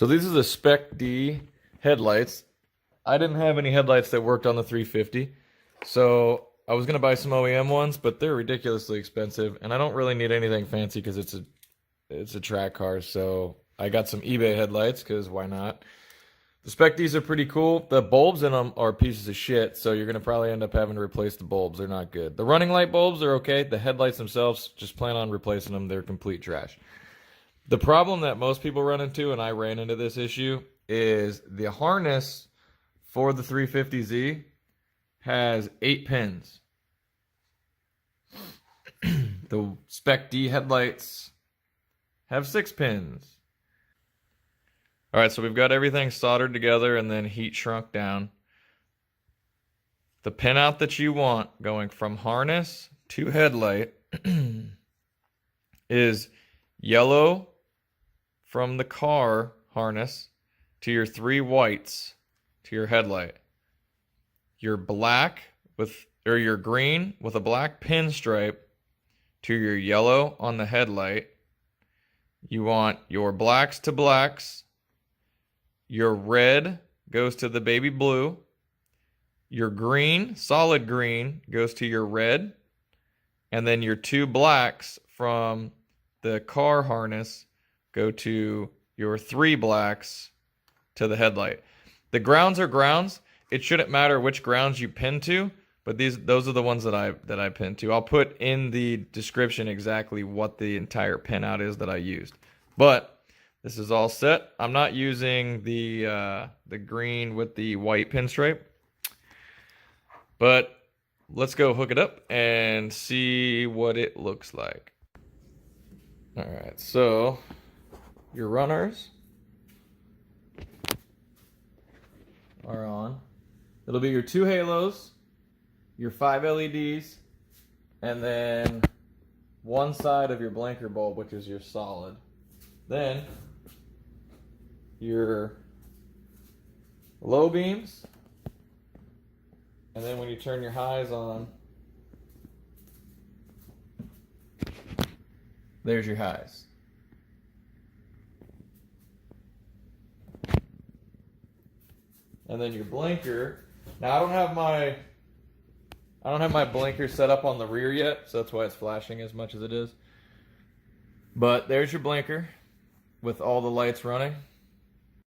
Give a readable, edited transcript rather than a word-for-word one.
So these are the Spec D headlights. I didn't have any headlights that worked on the 350, so I was gonna buy some OEM ones, but they're ridiculously expensive, and I don't really need anything fancy because it's a track car. So I got some eBay headlights because why not? The Spec Ds are pretty cool. The bulbs in them are pieces of shit, so you're gonna probably end up having to replace the bulbs. They're not good. The running light bulbs are okay. The headlights themselves, just plan on replacing them. They're complete trash. The problem that most people run into, and I ran into this issue, is the harness for the 350Z has 8 pins. The Spec D headlights have 6 pins. All right, so we've got everything soldered together and then heat shrunk down. The pinout that you want going from harness to headlight is yellow from the car harness to your 3 whites to your headlight. Your black or your green with a black pinstripe to your yellow on the headlight. You want your blacks to blacks. Your red goes to the baby blue. Your green, solid green, goes to your red. And then your 2 blacks from the car harness go to your 3 blacks to the headlight. The grounds are grounds. It shouldn't matter which grounds you pin to, but those are the ones that I pinned to. I'll put in the description exactly what the entire pinout is that I used. But this is all set. I'm not using the green with the white pinstripe. But let's go hook it up and see what it looks like. All right, so your runners are on. It'll be your 2 halos, your 5 LEDs, and then one side of your blinker bulb, which is your solid. Then your low beams, and then when you turn your highs on, there's your highs. And then your blinker. Now I don't have my blinker set up on the rear yet, so that's why it's flashing as much as it is. But there's your blinker with all the lights running.